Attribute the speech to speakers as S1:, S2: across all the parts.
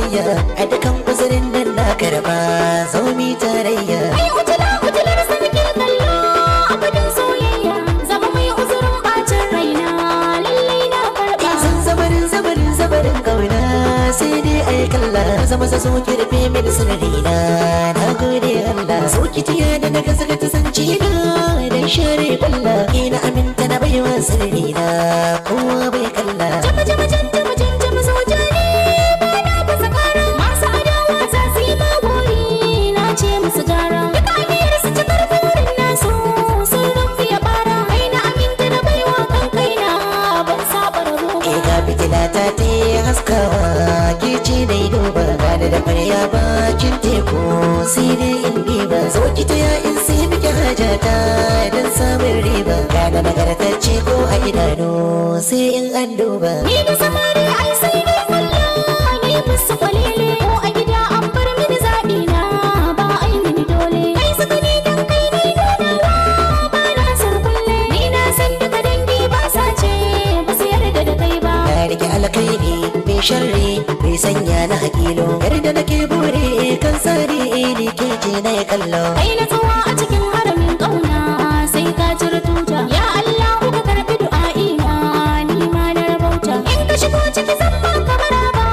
S1: soyayya a dukan uzurin nan na karba zo mi tarayya.
S2: Ai ujular sarkin kallo abadin soyayya zama mai uzurin bacin raina lallai na karba.
S1: Zan zabarin kauna sai dai ai kalla zama sa so ki rufe mini sirrina na gode Allah. So ki tiya da na gaza ta sanci na dan share balla ina aminta na baiwa sirrina kowa bai kalla.
S2: Jama soja ne ba na fasa kara masu adawa za su yi magori na ce musu gara. Duka aniyar su cikar burin nasu sun rufe ya bara kai na aminta na baiwa kan kaina ban saba rabo.
S1: Ga fitila ta ta haskawa ke ce dai duba gane da kwarya bakin teku sai dai in diba zo ki taya in sai miki hajata don samun riba gane nagartacce ko a idanu sai in an duba.
S2: Ni da samari ai sai dai kwalla ni musu kwalele ko a gida an bar mini zaɓi na ba ai mini dole. Kai saka ni dan kai ni nunawa ba na san kulle ni na san daga dangi ba sa ce ba su yarda da kai ba.
S1: Na rike alkairi mai sharri mai sanya na hakilo yarda nake bure kan tsari ni ke ce na ya kallo.
S2: Kai na tsawa a cikin haramin ƙauna sai ka cire tuta ya Allah ka karɓi du'a'ina ni ma na rabauta. In ka shigo ciki zan baka maraba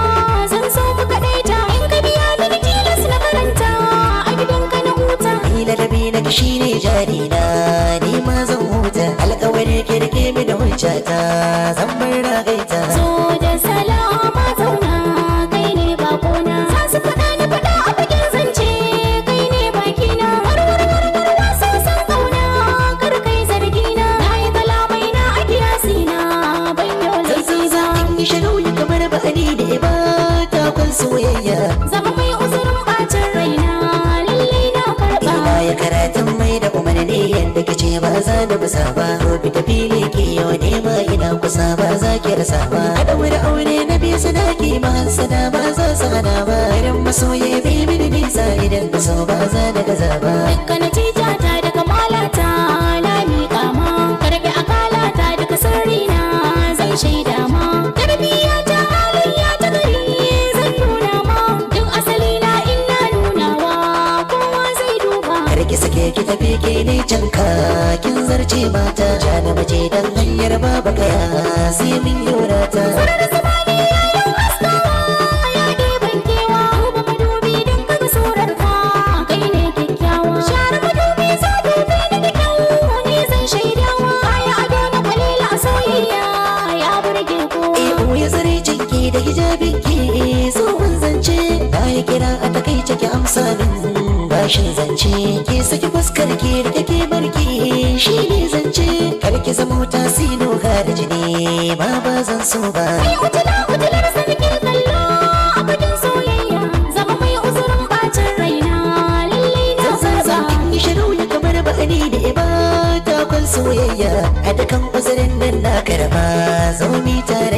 S2: zan so mu kaɗaita in ka biya mini tilas na karanta a gidanka na huta.
S1: Ni ladabi na kishi ne jari na ni ma zan huta alƙawari kirke mini hujjata zan bar ragaita.
S2: So da salama zauna kai ne bakona za su faɗa na faɗa a bakin zance kai ne bakina warwar wasa san ƙauna kar kai zargina na yi kalamai na a kiyasina ban yi laifi ba.
S1: In yi shagauyi kamar ba'ani da iba takon soyayya
S2: Zama mai uzurin bacin raina lallai na karɓa.
S1: ina ya karatun mai da umarni yadda kace ba za da busa ba ko fita fili ke yau nema ina kusa ba za ki rasa ba a daura aure na biyu sadaki ba hasada ba za su hana ba irin masoyi bai mini nisa idan ka so ba za da gaza ba.
S2: Dukkan natijata da kamalata na miƙa ma karɓi akalata daga sirrina zan shaida ma tarbiyyata halayya ta gari zan nuna ma duk asali na ina nunawa kowa zai duba.
S1: Kar ki sake ki tafi ke ne canka kin zarce mata ja na mace dan hanyar baba kaya sai min yorata.
S2: Sararin samani yayin haskawa ya ɗeban kewa duba madubi don kaga surar ka kai ne kyakkyawa. Share madubi sa dubi na da kyau ni zan shaidawa kaya ado na kwalila a soyayya ya burge kowa.
S1: Ya zare jinki da hijabinki tsohon zance na yi kira a takaice ki amsa min bashin zance ki saki fuskar ki da kake barki shi ne zance kar ki zama tasino da jini ma ba zan so ba.
S2: Ai ujular sarkin kallo abadin soyayya zama mai uzurin bacin raina lallai na karba.
S1: In yi shiru ya kamar ba'ani da iba takon soyayya a dukan uzurin nan na karba zo mi tare.